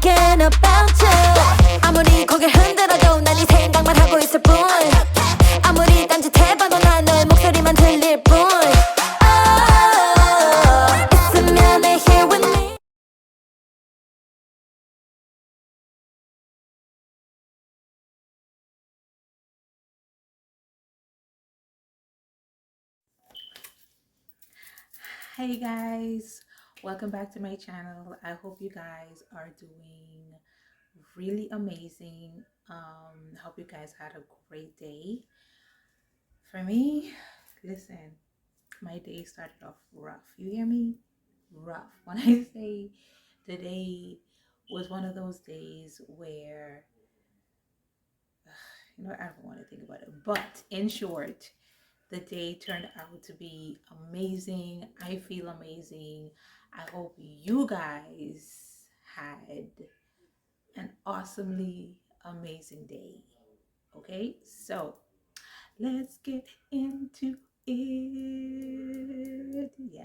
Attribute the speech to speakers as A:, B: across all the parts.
A: thinking about you. 아무리 고개 흔들어도 난 네 생각만 하고 있을 뿐. 아무리 딴짓해봐도 난 너의 목소리만 들릴 뿐. 있으면 해 here with me.
B: Hey guys, welcome back to my channel. I hope you guys are doing really amazing. Hope you guys had a great day. For me, listen, my day started off rough. You hear me? Rough. When I say the day was one of those days where I don't want to think about it. But in short, the day turned out to be amazing. I feel amazing. I hope you guys had an awesomely amazing day. Okay, so let's get into it. Yes.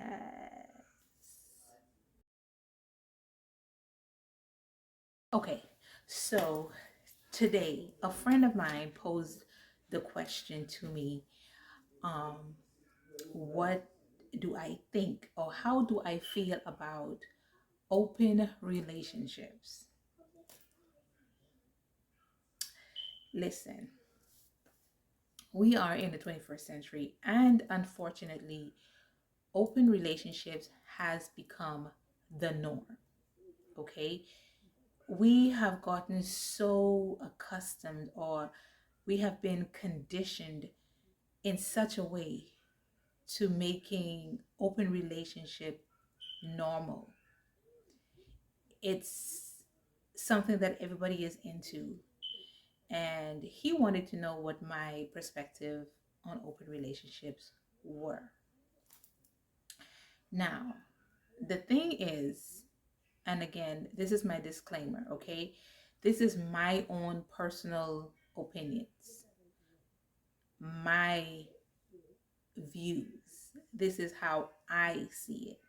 B: Okay, so today a friend of mine posed the question to me, what do I think or how do I feel about open relationships? Listen, we are in the 21st century, and unfortunately, open relationships has become the norm. Okay, we have gotten so accustomed, or we have been conditioned in such a way to making open relationship normal. It's something that everybody is into, and he wanted to know what my perspective on open relationships were. Now, the thing is, and again, this is my disclaimer, okay? This is my own personal opinions, my views. This is how I see it.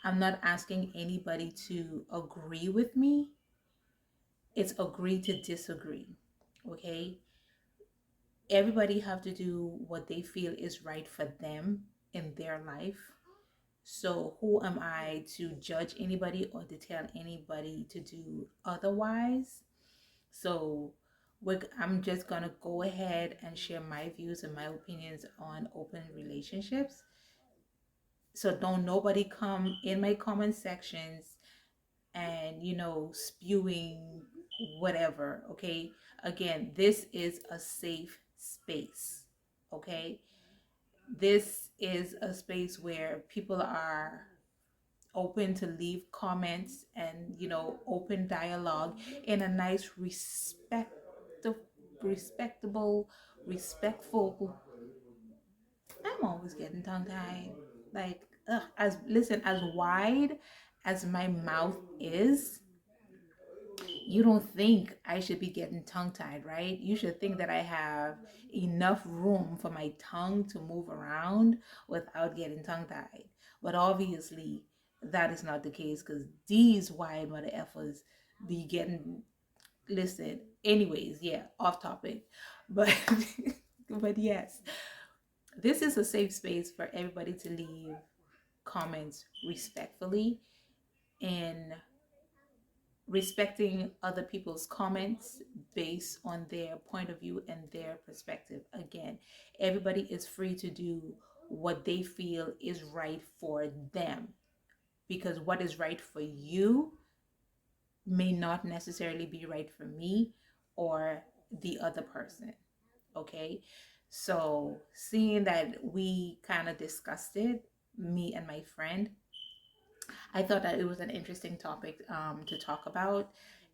B: I'm not asking anybody to agree with me. It's agree to disagree, okay? Everybody have to do what they feel is right for them in their life. So who am I to judge anybody or to tell anybody to do otherwise? So I'm just gonna go ahead and share my views and my opinions on open relationships. So don't nobody come in my comment sections and spewing whatever. Okay, again, this is a safe space. Okay, this is a space where people are open to leave comments and open dialogue in a nice respectable, respectful. I'm always getting tongue tied. Like, as wide as my mouth is, you don't think I should be getting tongue tied, right? You should think that I have enough room for my tongue to move around without getting tongue tied. But obviously, that is not the case, because these wide mother effers be getting. Listen, anyways, yeah, off topic. But, but yes, this is a safe space for everybody to leave comments respectfully and respecting other people's comments based on their point of view and their perspective. Again, everybody is free to do what they feel is right for them, because what is right for you may not necessarily be right for me or the other person. Okay, so seeing that we kind of discussed it, me and my friend, I thought that it was an interesting topic to talk about.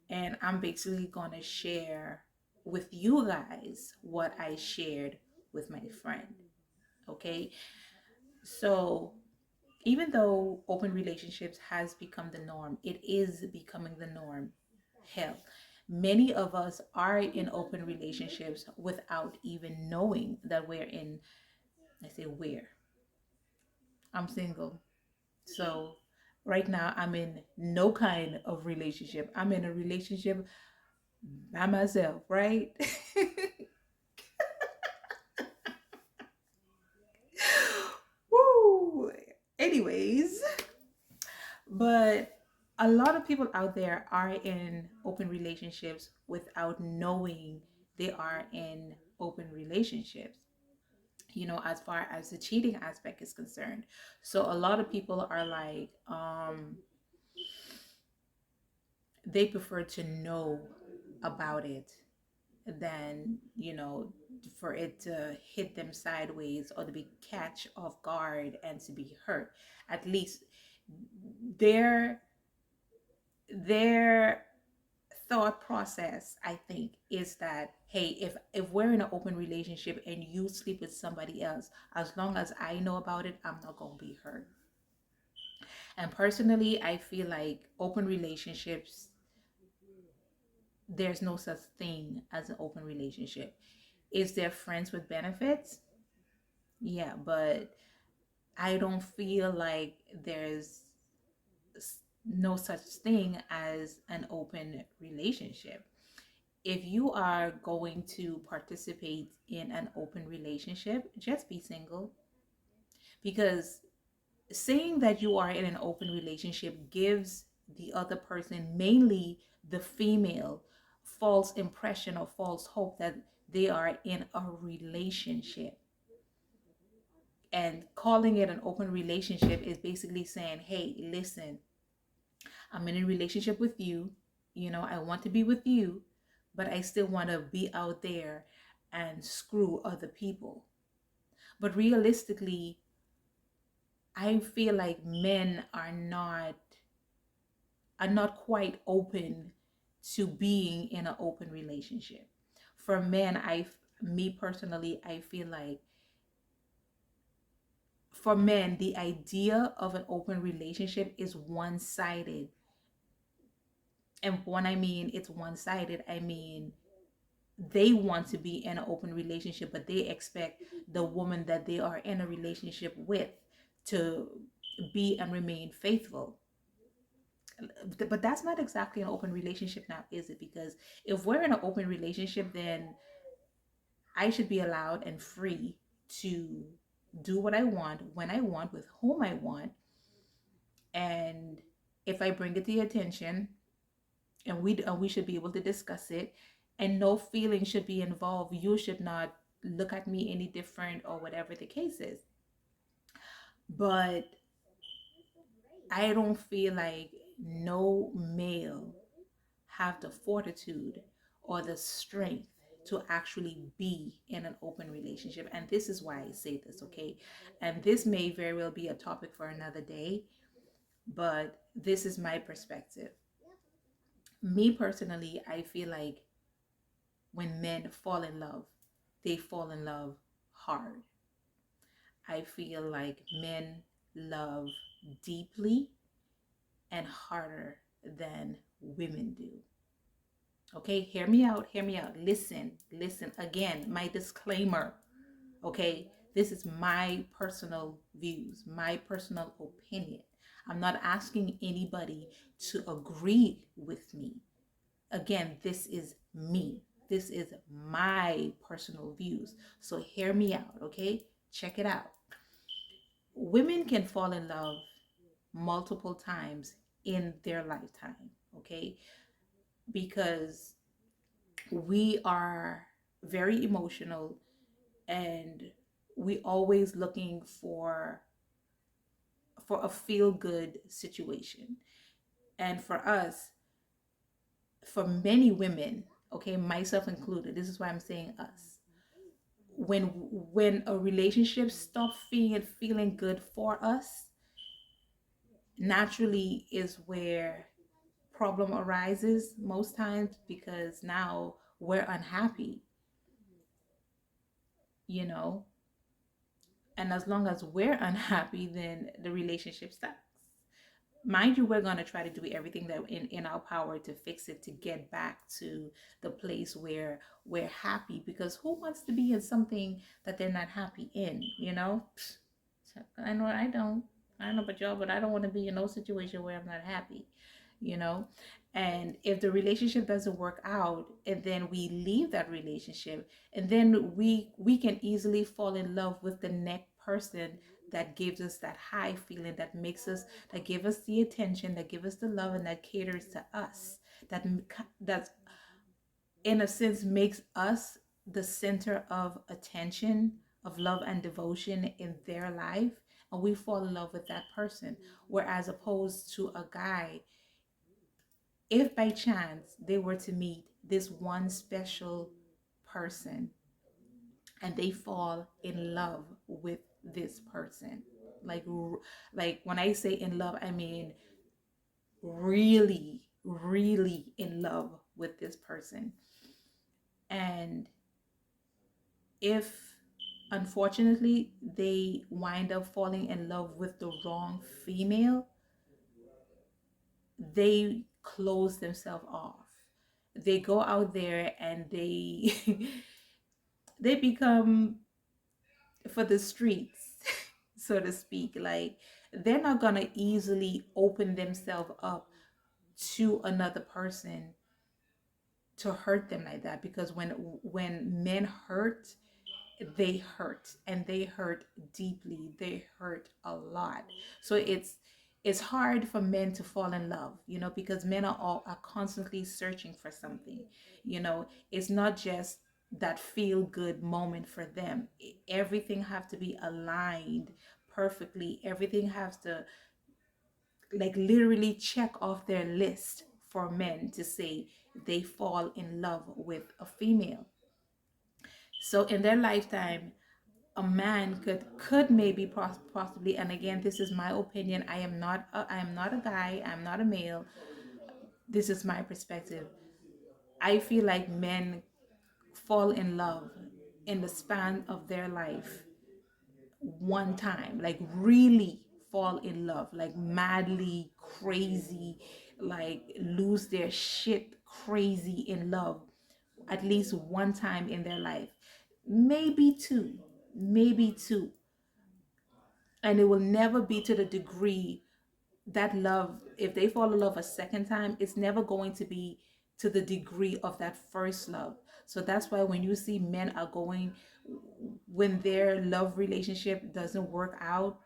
B: And I'm basically going to share with you guys what I shared with my friend. Okay. So, even though open relationships has become the norm, it is becoming the norm. Hell, many of us are in open relationships without even knowing that we're in. I say we're. I'm single. So Right now, I'm in no kind of relationship. I'm in a relationship by myself, right? Woo! Anyways, but a lot of people out there are in open relationships without knowing they are in open relationships, as far as the cheating aspect is concerned. So a lot of people are like, they prefer to know about it than, for it to hit them sideways or to be catch off guard and to be hurt. At least their their thought process, I think, is that, hey, if we're in an open relationship and you sleep with somebody else, as long as I know about it, I'm not gonna be hurt. And personally, I feel like open relationships, there's no such thing as an open relationship. Is there friends with benefits? Yeah, but I don't feel like there's no such thing as an open relationship. If you are going to participate in an open relationship, just be single. Because saying that you are in an open relationship gives the other person, mainly the female, false impression or false hope that they are in a relationship. And calling it an open relationship is basically saying, hey, listen, I'm in a relationship with you. I want to be with you, but I still want to be out there and screw other people. But realistically, I feel like men are not quite open to being in an open relationship. For men, me personally, I feel like for men, the idea of an open relationship is one-sided. And when I mean it's one-sided, I mean they want to be in an open relationship, but they expect the woman that they are in a relationship with to be and remain faithful. But that's not exactly an open relationship now, is it? Because if we're in an open relationship, then I should be allowed and free to do what I want, when I want, with whom I want. And if I bring it to your attention, and we should be able to discuss it, and no feeling should be involved, you should not look at me any different or whatever the case is. But I don't feel like no male have the fortitude or the strength to actually be in an open relationship. And this is why I say this, okay? And this may very well be a topic for another day, but this is my perspective. Me personally, I feel like when men fall in love, they fall in love hard. I feel like men love deeply and harder than women do. Okay, hear me out, hear me out. Listen, listen. Again, my disclaimer. Okay, this is my personal views, my personal opinion. I'm not asking anybody to agree with me. Again, this is me. This is my personal views. So hear me out, okay? Check it out. Women can fall in love multiple times in their lifetime, okay? Because we are very emotional, and we always looking for a feel good situation. And for us, for many women, okay, myself included, this is why I'm saying us, when a relationship stops feeling good for us, naturally is where problem arises most times, because now we're unhappy, you know and as long as we're unhappy, then the relationship sucks. Mind you, we're going to try to do everything that in our power to fix it, to get back to the place where we're happy, because who wants to be in something that they're not happy in? I know I don't. I don't know about y'all, but I don't want to be in no situation where I'm not happy, you know? And if the relationship doesn't work out and then we leave that relationship, and then we can easily fall in love with the next person that gives us that high feeling, that makes us, that give us the attention, that give us the love, and that caters to us, that in a sense makes us the center of attention, of love and devotion in their life, and we fall in love with that person. Whereas opposed to a guy, if by chance they were to meet this one special person and they fall in love with this person, like like when I say in love, I mean really, really in love with this person. And if unfortunately they wind up falling in love with the wrong female, they close themselves off. They go out there and they they become for the streets, so to speak. Like, they're not gonna easily open themselves up to another person to hurt them like that, because when men hurt, they hurt, and they hurt deeply, they hurt a lot. So it's hard for men to fall in love, because men are constantly searching for something. It's not just that feel good moment for them. Everything have to be aligned perfectly. Everything has to, like, literally check off their list for men to say they fall in love with a female. So in their lifetime, a man could maybe possibly, and again, this is my opinion. I am not a guy, I'm not a male. This is my perspective. I feel like men fall in love in the span of their life one time, like really fall in love, like madly crazy, like lose their shit crazy in love at least one time in their life, maybe two, maybe two. And it will never be to the degree that love, if they fall in love a second time, it's never going to be to the degree of that first love. So that's why when you see men are going, when their love relationship doesn't work out,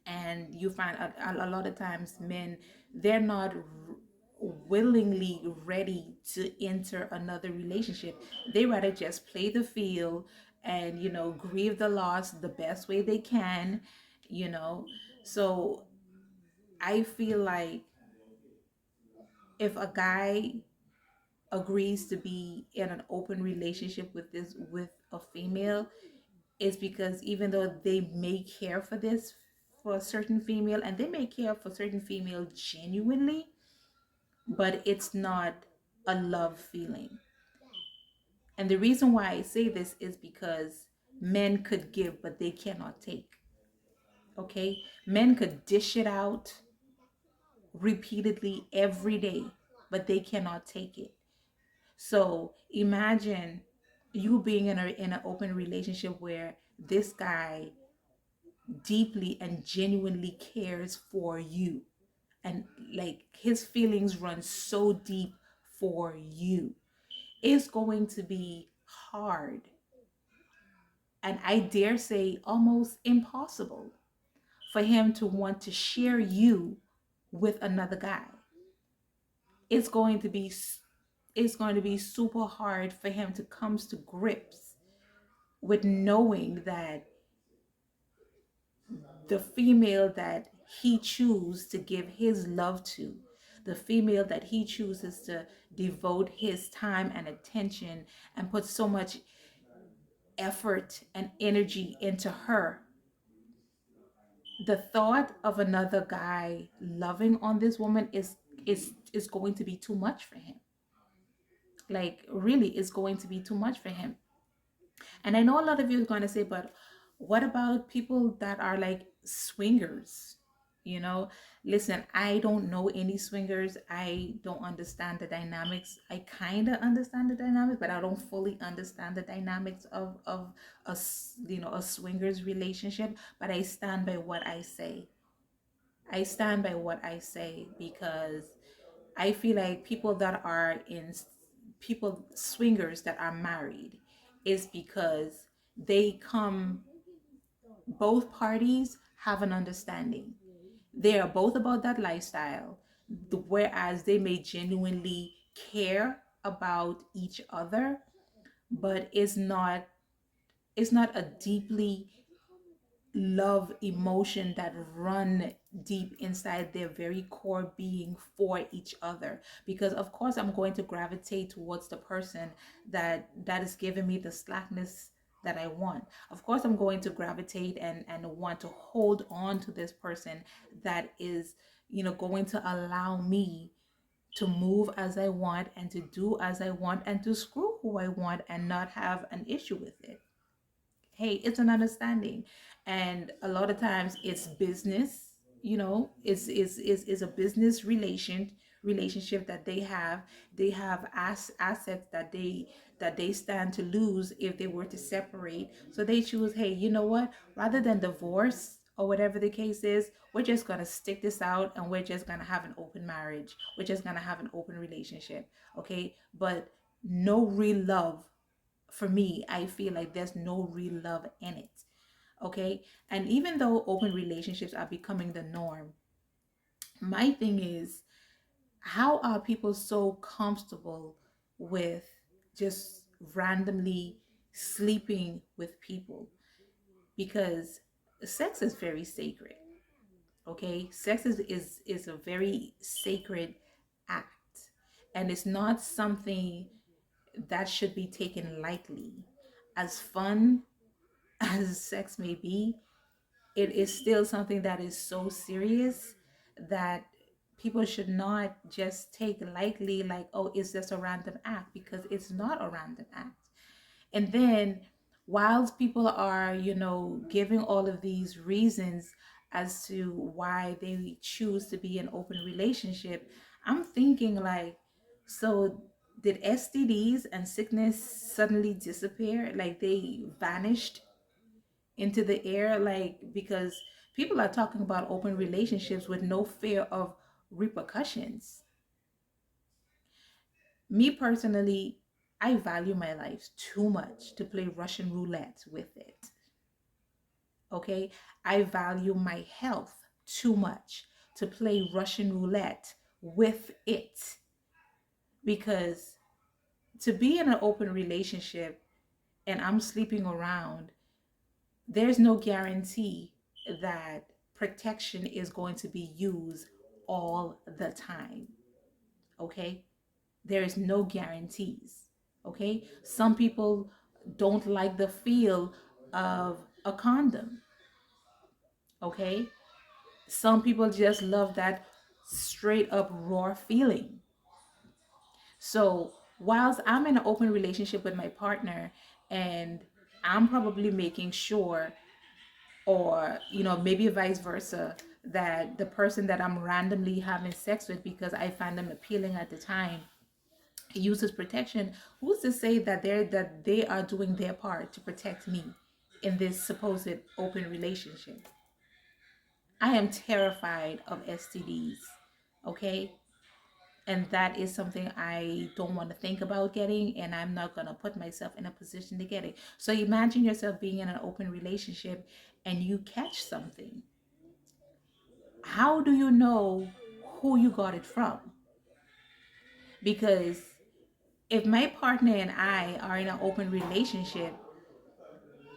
B: and you find a lot of times men, they're not willingly ready to enter another relationship. They rather just play the field and grieve the loss the best way they can. you know so I feel like if a guy agrees to be in an open relationship with a female, it's because even though they may care for this, for a certain female, and they may care for certain female genuinely, but it's not a love feeling. And the reason why I say this is because men could give but they cannot take. Okay, men could dish it out repeatedly every day, but they cannot take it. So imagine you being in an open relationship where this guy deeply and genuinely cares for you, and like his feelings run so deep for you. It's going to be hard, and I dare say almost impossible, for him to want to share you with another guy. It's going to be super hard for him to come to grips with knowing that the female that he chooses to give his love to, the female that he chooses to devote his time and attention and put so much effort and energy into her, the thought of another guy loving on this woman is going to be too much for him. Like, really, it's going to be too much for him. And I know a lot of you are going to say, but what about people that are like swingers? Listen, I don't know any swingers. I don't understand the dynamics. I kind of understand the dynamics, but I don't fully understand the dynamics of a swingers relationship. But I stand by what I say. I stand by what I say because I feel like people swingers that are married is because they come, both parties have an understanding. They are both about that lifestyle, whereas they may genuinely care about each other, but it's not a deeply love emotion that run deep inside their very core being for each other. Because of course I'm going to gravitate towards the person that is giving me the slackness that I want. Of course I'm going to gravitate and want to hold on to this person that is, going to allow me to move as I want and to do as I want and to screw who I want and not have an issue with it. Hey, it's an understanding. And a lot of times it's business, is a business relationship that they have assets that they stand to lose if they were to separate. So they choose, hey, you know what, rather than divorce or whatever the case is, we're just going to stick this out and we're just going to have an open marriage, we're just going to have an open relationship. Okay, but no real love. For me, I feel like there's no real love in it. Okay. And even though open relationships are becoming the norm, my thing is, how are people so comfortable with just randomly sleeping with people? Because sex is very sacred. Okay. Sex is a very sacred act. And it's not something that should be taken lightly. As fun as sex may be, it is still something that is so serious that people should not just take lightly, like, oh, it's just a random act, because it's not a random act. And then, whilst people are, giving all of these reasons as to why they choose to be in open relationship, I'm thinking like, so did STDs and sickness suddenly disappear? Like they vanished into the air? Like, because people are talking about open relationships with no fear of repercussions. Me personally, I value my life too much to play Russian roulette with it. Okay? I value my health too much to play Russian roulette with it. Because to be in an open relationship and I'm sleeping around, there's no guarantee that protection is going to be used all the time. Okay? There is no guarantees. Okay? Some people don't like the feel of a condom. Okay? Some people just love that straight up raw feeling. So, whilst I'm in an open relationship with my partner and I'm probably making sure, or maybe vice versa, that the person that I'm randomly having sex with because I find them appealing at the time uses protection, who's to say that they are doing their part to protect me in this supposed open relationship? I am terrified of STDs. Okay? And that is something I don't want to think about getting, and I'm not going to put myself in a position to get it. So imagine yourself being in an open relationship and you catch something. How do you know who you got it from? Because if my partner and I are in an open relationship,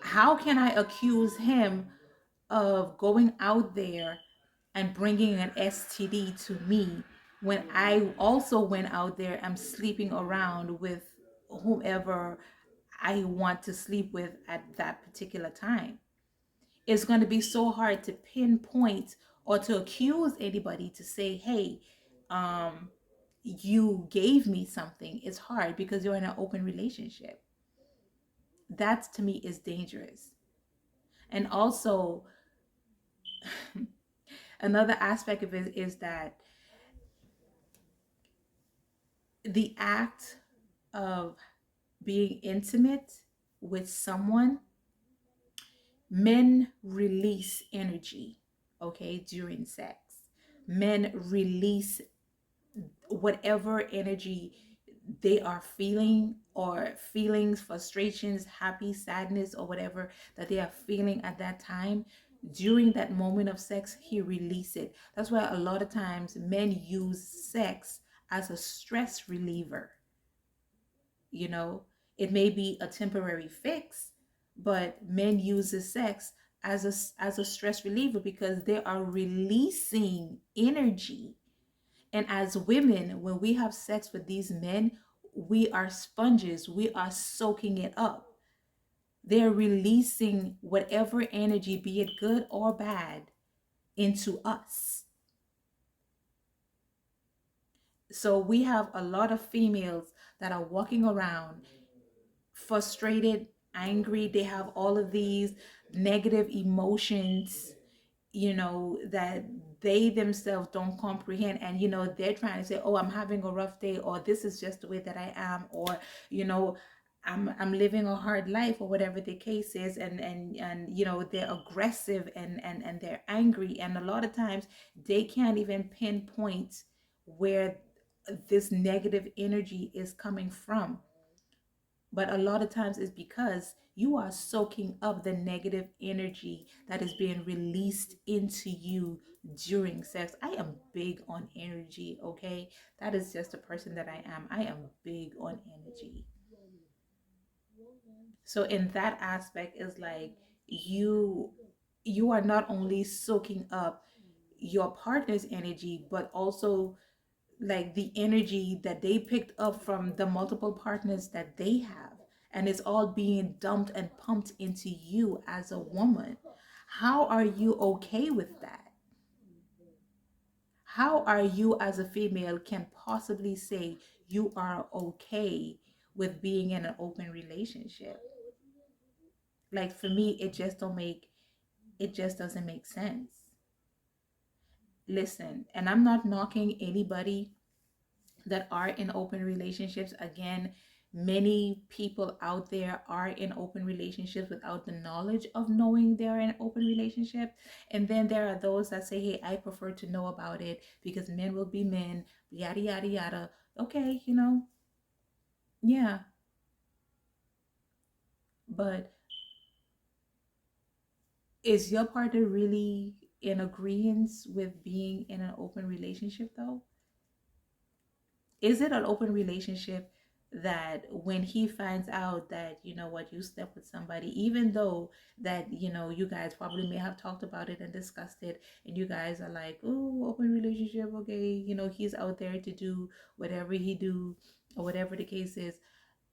B: how can I accuse him of going out there and bringing an STD to me when I also went out there and sleeping around with whomever I want to sleep with at that particular time? It's going to be so hard to pinpoint or to accuse anybody to say, hey, um, you gave me something. It's hard because you're in an open relationship. That to me is dangerous. And also, another aspect of it is that the act of being intimate with someone, men release energy, okay, during sex. men release whatever energy they are feeling, or feelings, frustrations, happy, sadness, or whatever that they are feeling at that time. During that moment of sex, he release it. That's why a lot of times men use sex as a stress reliever. You know, it may be a temporary fix, but men use the sex as a stress reliever because they are releasing energy. And as women, when we have sex with these men, we are sponges. We are soaking it up. They're releasing whatever energy, be it good or bad, into us. So we have a lot of females that are walking around frustrated, angry. They have all of these negative emotions, that they themselves don't comprehend. And, they're trying to say, oh, I'm having a rough day, or this is just the way that I am, or, I'm living a hard life, or whatever the case is. And they're aggressive, and they're angry. And a lot of times they can't even pinpoint where this negative energy is coming from. But a lot of times it's because you are soaking up the negative energy that is being released into you during sex. I am big on energy, okay? That is just the person that I am. I am big on energy. So in that aspect is like you are not only soaking up your partner's energy, but also like the energy that they picked up from the multiple partners that they have, and it's all being dumped and pumped into you as a woman. How are you okay with that? How are you as a female can possibly say you are okay with being in an open relationship? Like for me, it just doesn't make sense. Listen, and I'm not knocking anybody that are in open relationships. Again, many people out there are in open relationships without the knowledge of knowing they're in open relationship. And then there are those that say, hey, I prefer to know about it because men will be men, yada yada yada. Okay, yeah, but is your partner really in agreement with being in an open relationship though? Is it an open relationship that when he finds out that, what, you slept with somebody, even though that, you guys probably may have talked about it and discussed it, and you guys are like, oh, open relationship, okay, he's out there to do whatever he do, or whatever the case is.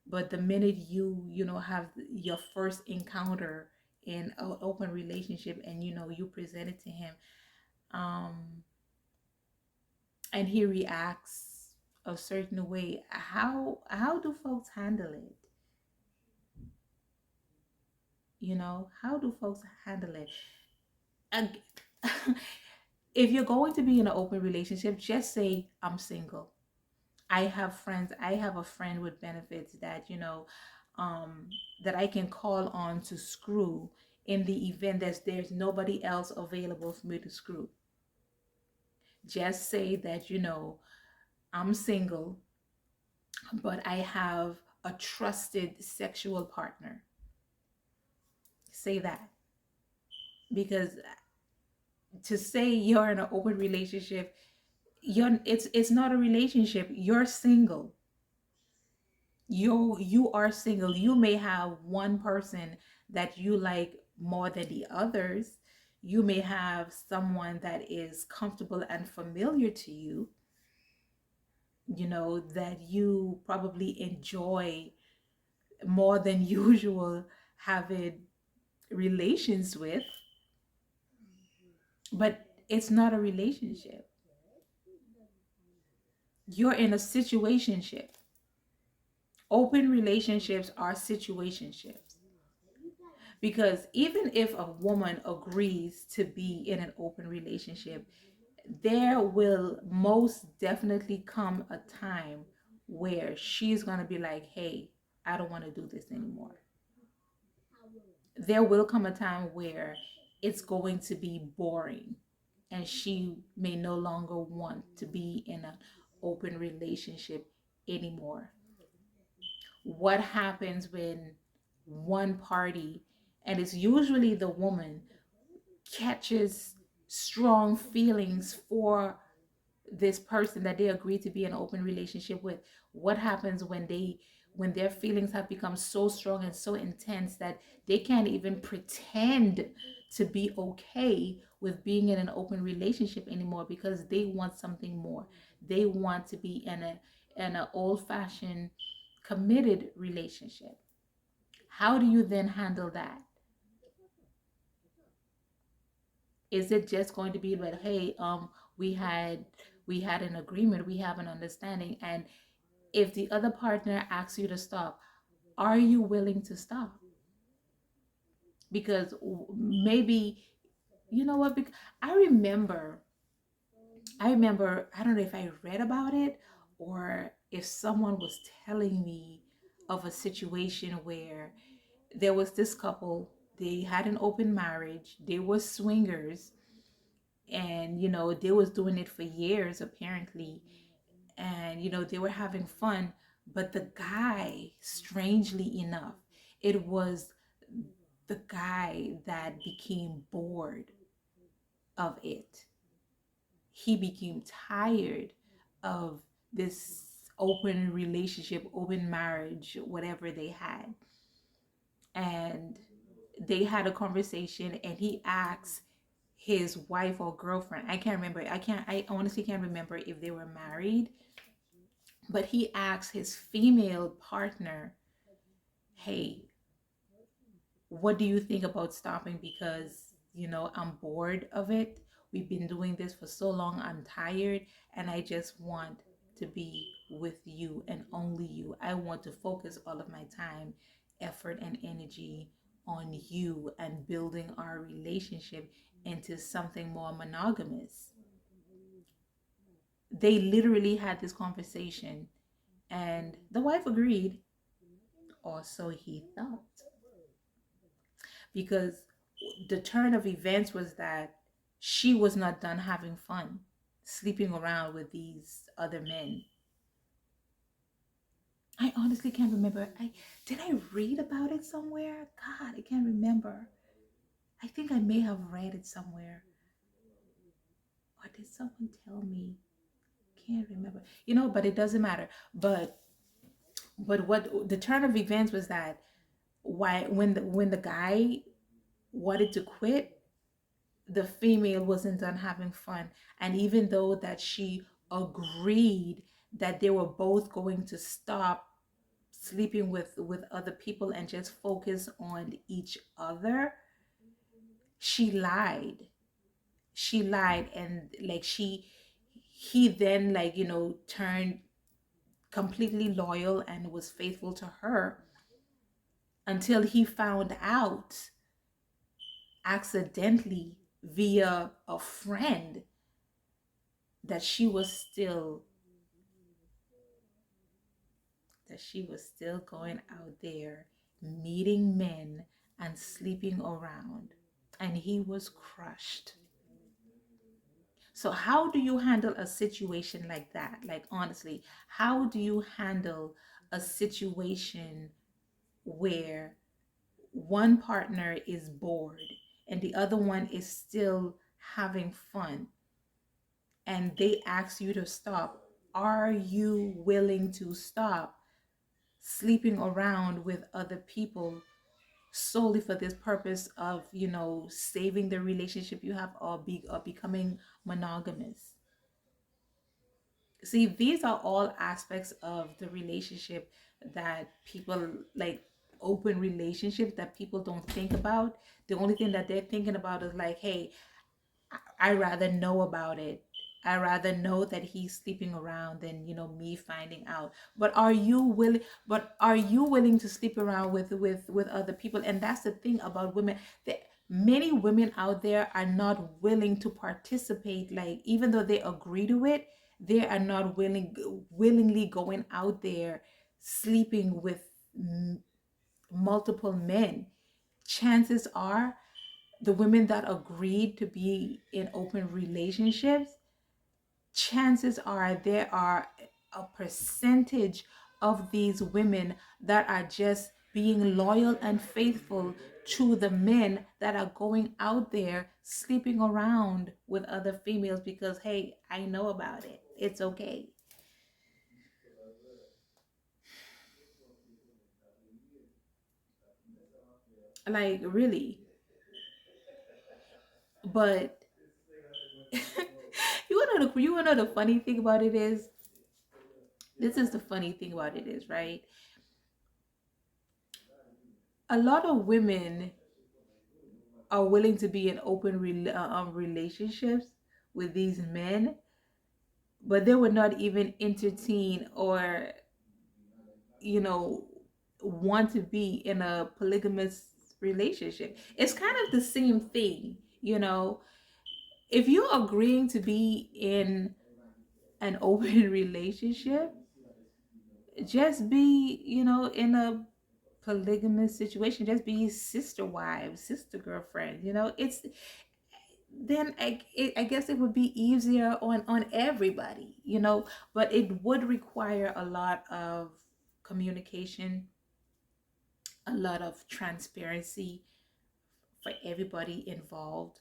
B: But the minute you have your first encounter in an open relationship, and you present it to him, um and he reacts a certain way, how do folks handle it? How do folks handle it? And if you're going to be in an open relationship, just say, I'm single. I have a friend with benefits that, um that I can call on to screw in the event that there's nobody else available for me to screw. Just say that, I'm single, but I have a trusted sexual partner. Say that. Because to say you're in an open relationship, it's not a relationship. You're single. You are single. You may have one person that you like more than the others. You may have someone that is comfortable and familiar to you, that you probably enjoy more than usual having relations with, but it's not a relationship. You're in a situationship. Open relationships are situationships. Because even if a woman agrees to be in an open relationship, there will most definitely come a time where she's going to be like, hey, I don't want to do this anymore. There will come a time where it's going to be boring. and she may no longer want to be in an open relationship anymore. What happens when one party, and it's usually the woman, catches strong feelings for this person that they agree to be in an open relationship with? What happens when their feelings have become so strong and so intense that they can't even pretend to be okay with being in an open relationship anymore because they want something more? They want to be in an old fashioned committed relationship. How do you then handle that? Is it just going to be like, hey, we had we had an agreement, we have an understanding, and if the other partner asks you to stop, are you willing to stop? Because maybe, you know what, I remember, I don't know if I read about it or if someone was telling me of a situation where there was this couple, they had an open marriage, they were swingers, and they was doing it for years apparently, and they were having fun. But the guy, strangely enough, it was the guy that became bored of it. He became tired of this open relationship, open marriage, whatever they had. And they had a conversation, and he asked his wife or girlfriend, I can't remember, I honestly can't remember if they were married, but he asked his female partner, hey, what do you think about stopping? Because I'm bored of it, we've been doing this for so long, I'm tired, and I just want to be with you and only you. I want to focus all of my time, effort, and energy on you and building our relationship into something more monogamous. They literally had this conversation, and the wife agreed, or so he thought, because the turn of events was that she was not done having fun sleeping around with these other men. I honestly can't remember. I read about it somewhere? God, I can't remember. I think I may have read it somewhere. Or did someone tell me? Can't remember. But it doesn't matter. But what the turn of events was that, why when the guy wanted to quit, the female wasn't done having fun. And even though that she agreed that they were both going to stop sleeping with other people and just focus on each other, she lied. She lied, and like he then, like, turned completely loyal and was faithful to her until he found out accidentally via a friend that she was still going out there meeting men and sleeping around, and he was crushed. So how do you handle a situation like that? Like, honestly, how do you handle a situation where one partner is bored and the other one is still having fun, and they ask you to stop? Are you willing to stop sleeping around with other people solely for this purpose of saving the relationship you have, or becoming monogamous? See, these are all aspects of the relationship that people, like, open relationships, that people don't think about. The only thing that they're thinking about is like, hey, I rather know about it. I rather know that he's sleeping around than me finding out. But are you willing to sleep around with other people? And that's the thing about women. That many women out there are not willing to participate. Like, even though they agree to it, they are not willingly going out there sleeping with multiple men. Chances are the women that agreed to be in open relationships, chances are there are a percentage of these women that are just being loyal and faithful to the men that are going out there sleeping around with other females because, hey, I know about it. It's okay. Like, really. But you wanna know the funny thing about it is, this is the funny thing about it is, right? A lot of women are willing to be in open relationships with these men, but they would not even entertain or, you know, want to be in a polygamous relationship. It's kind of the same thing, you know. If you're agreeing to be in an open relationship, just be, in a polygamous situation. Just be sister wives, sister girlfriend. It's then I guess it would be easier on everybody, but it would require a lot of communication, a lot of transparency for everybody involved.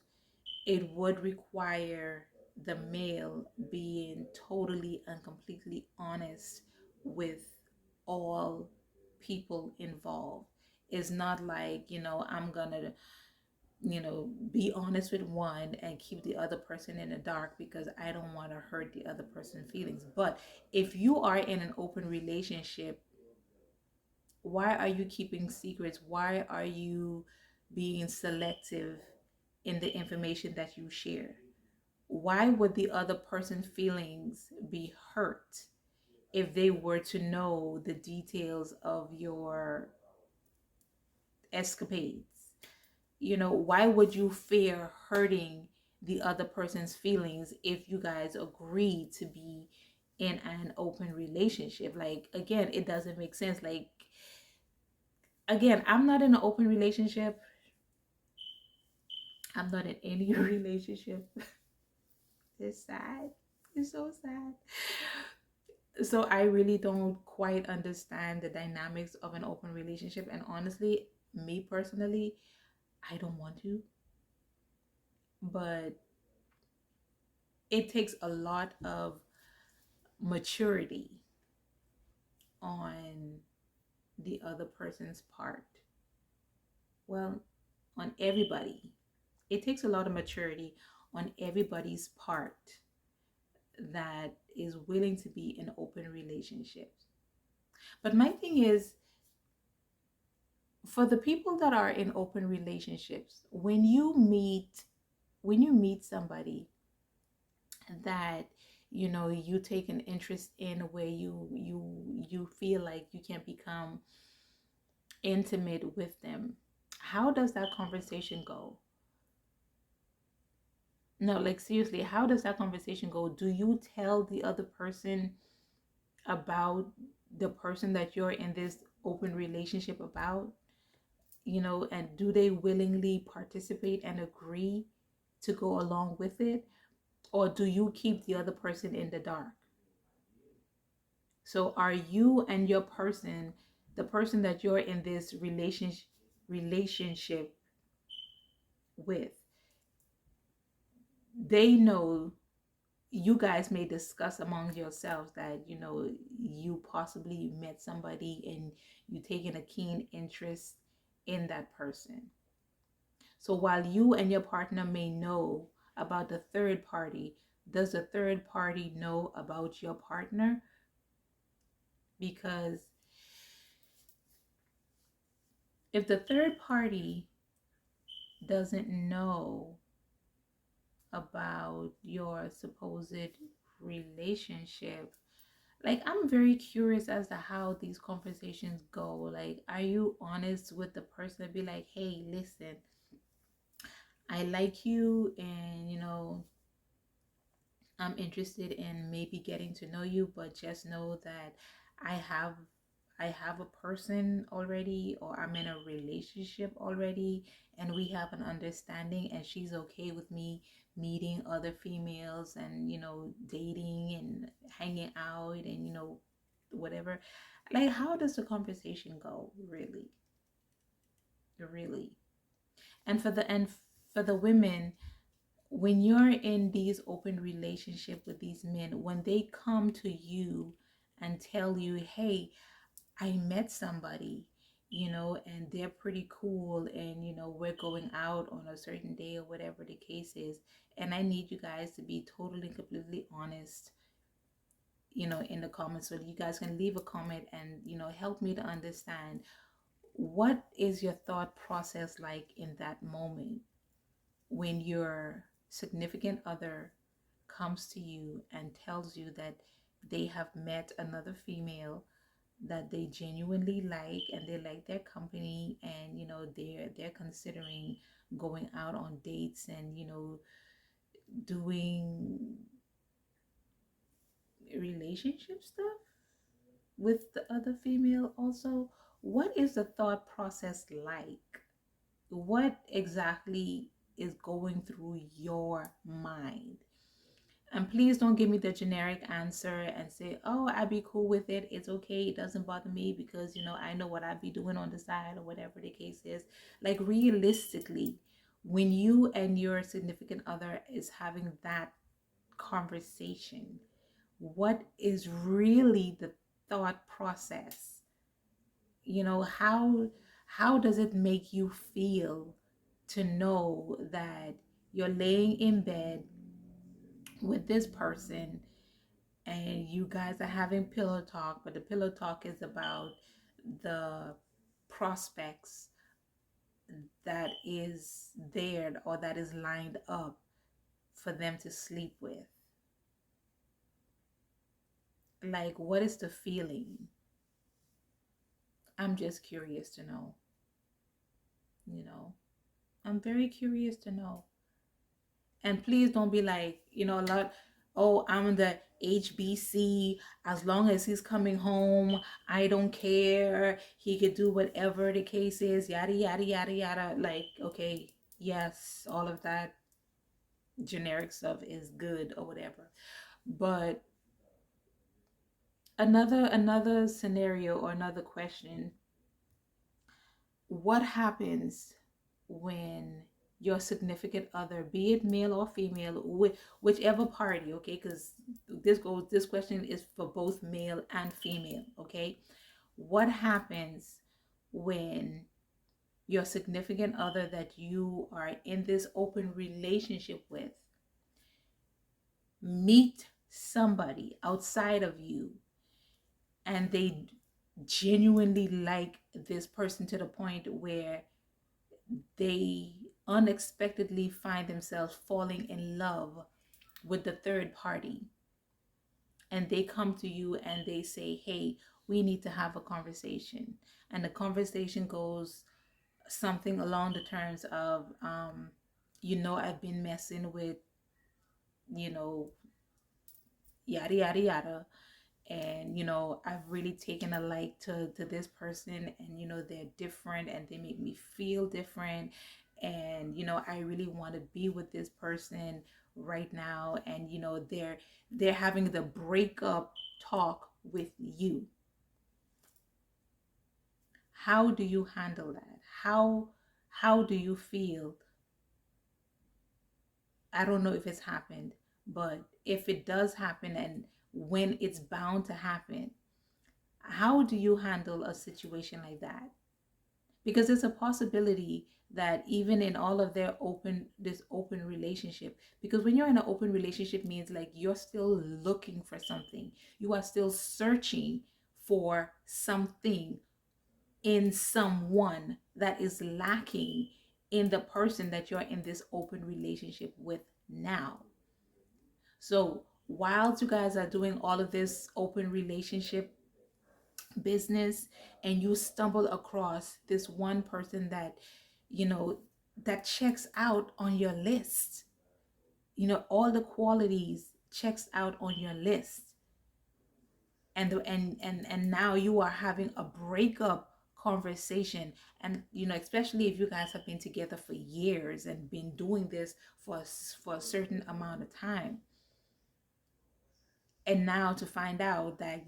B: It would require the male being totally and completely honest with all people involved. It's not like, I'm gonna, be honest with one and keep the other person in the dark because I don't want to hurt the other person's feelings. But if you are in an open relationship, why are you keeping secrets? Why are you being selective in the information that you share? Why would the other person's feelings be hurt if they were to know the details of your escapades? Why would you fear hurting the other person's feelings if you guys agree to be in an open relationship? Like, again, it doesn't make sense. Like, again, I'm not in an open relationship. I'm not in any relationship. It's sad. It's so sad. So I really don't quite understand the dynamics of an open relationship. And honestly, me personally, I don't want to. But it takes a lot of maturity on the other person's part. Well, on everybody. It takes a lot of maturity on everybody's part that is willing to be in open relationships. But my thing is, for the people that are in open relationships, when you meet somebody that you take an interest in, where you feel like you can become intimate with them, how does that conversation go? No, like, seriously, how does that conversation go? Do you tell the other person about the person that you're in this open relationship about? And do they willingly participate and agree to go along with it? Or do you keep the other person in the dark? So are you and your person, the person that you're in this relationship with, they know, you guys may discuss among yourselves that you possibly met somebody and you taking a keen interest in that person. So while you and your partner may know about the third party, does the third party know about your partner? Because if the third party doesn't know about your supposed relationship, like, I'm very curious as to how these conversations go. Like, are you honest with the person? Be like, hey, listen, I like you, and I'm interested in maybe getting to know you, but just know that I have I have a person already, or I'm in a relationship already, and we have an understanding, and she's okay with me meeting other females and, dating and hanging out and, whatever. Like, how does the conversation go, really? Really? And for the women, when you're in these open relationship with these men, when they come to you and tell you, hey, I met somebody, and they're pretty cool, and we're going out on a certain day or whatever the case is, and I need you guys to be totally completely honest, in the comments, so you guys can leave a comment and help me to understand what is your thought process like in that moment when your significant other comes to you and tells you that they have met another female that they genuinely like, and they like their company, and they're considering going out on dates and doing relationship stuff with the other female also. What is the thought process like? What exactly is going through your mind? And please don't give me the generic answer and say, oh, I'd be cool with it. It's okay. It doesn't bother me because, I know what I'd be doing on the side or whatever the case is. Like, realistically, when you and your significant other is having that conversation, what is really the thought process? How does it make you feel to know that you're laying in bed with this person and you guys are having pillow talk, but the pillow talk is about the prospects that is there or that is lined up for them to sleep with? Like, what is the feeling? I'm just curious to know. you know I'm very curious to know. And please don't be like, a lot, oh, I'm the HBC. As long as he's coming home, I don't care. He could do whatever the case is, yada, yada, yada, yada. Like, okay, yes, all of that generic stuff is good or whatever. But another scenario or another question: what happens when your significant other, be it male or female, whichever party, okay, because this question is for both male and female, okay? What happens when your significant other that you are in this open relationship with meet somebody outside of you, and they genuinely like this person to the point where they unexpectedly find themselves falling in love with the third party, and they come to you and they say, hey, we need to have a conversation, and the conversation goes something along the terms of, I've been messing with, you know yada yada yada, and I've really taken a like to this person, and they're different and they make me feel different, and I really want to be with this person right now, and they're having the breakup talk with you. How do you handle that? How do you feel? I don't know if it's happened, but if it does happen, and when it's bound to happen, how do you handle a situation like that? Because it's a possibility that even in all of this open relationship, because when you're in an open relationship means like you're still looking for something, you are still searching for something in someone that is lacking in the person that you're in this open relationship with now. So while you guys are doing all of this open relationship business, and you stumble across this one person that that checks out on your list, all the qualities checks out on your list, and now you are having a breakup conversation. And especially if you guys have been together for years and been doing this for a certain amount of time, and now to find out that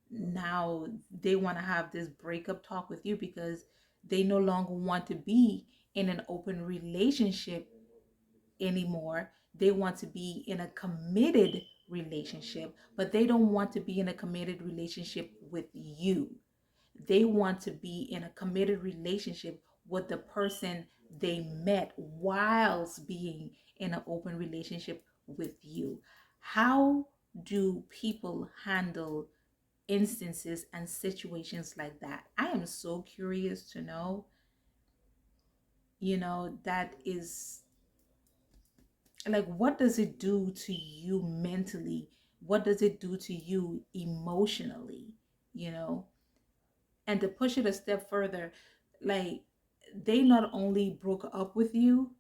B: now they want to have this breakup talk with you because they no longer want to be in an open relationship anymore. They want to be in a committed relationship, but they don't want to be in a committed relationship with you. They want to be in a committed relationship with the person they met whilst being in an open relationship with you. How do people handle instances and situations like that? I am so curious to know. That is like, what does it do to you mentally? What does it do to you emotionally? You know, and to push it a step further, like, they not only broke up with you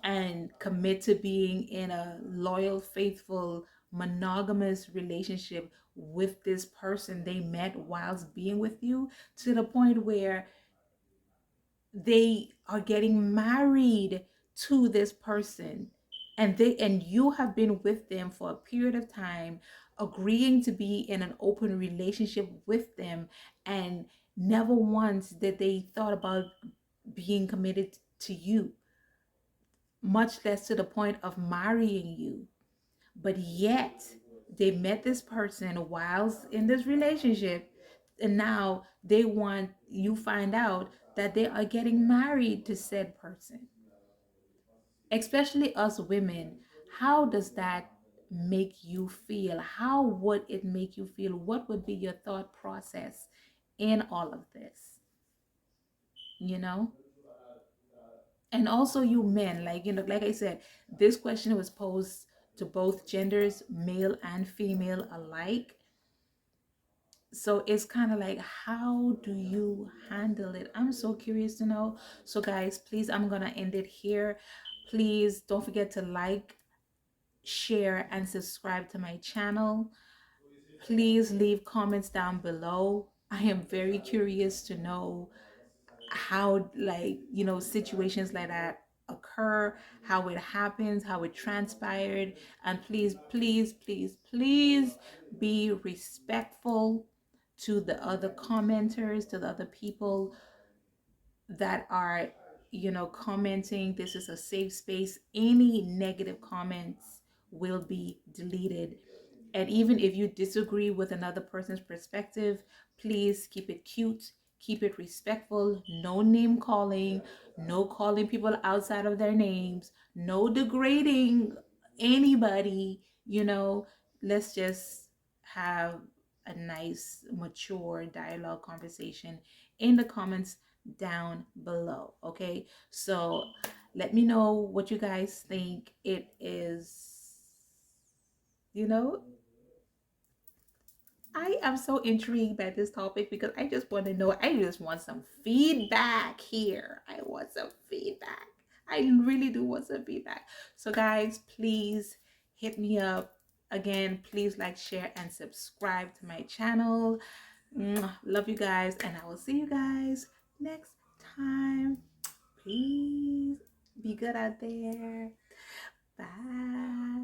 B: and commit to being in a loyal, faithful, monogamous relationship with this person they met whilst being with you, to the point where they are getting married to this person, and you have been with them for a period of time, agreeing to be in an open relationship with them, and never once did they thought about being committed to you, much less to the point of marrying you. But yet they met this person whilst in this relationship, and now they want you find out that they are getting married to said person. Especially us women, how does that make you feel? How would it make you feel? What would be your thought process in all of this? you know and also, you men, like, like I said, this question was posed to both genders, male and female alike. So it's kind of like, how do you handle it? I'm so curious to know. So guys, please, I'm gonna end it here. Please don't forget to like, share, and subscribe to my channel. Please leave comments down below. I am very curious to know how, like, situations like that occur, how it happens, how it transpired. And please, please, please, please be respectful to the other commenters, to the other people that are commenting. This is a safe space. Any negative comments will be deleted. And even if you disagree with another person's perspective, please keep it cute, keep it respectful. No name calling, no calling people outside of their names, no degrading anybody. Let's just have a nice, mature dialogue conversation in the comments down below. Okay, so let me know what you guys think. It is, you know I am so intrigued by this topic because I just want to know. I just want some feedback here. I want some feedback. I really do want some feedback. So guys, please hit me up. Again, please like, share, and subscribe to my channel. Love you guys, and I will see you guys next time. Please be good out there. Bye.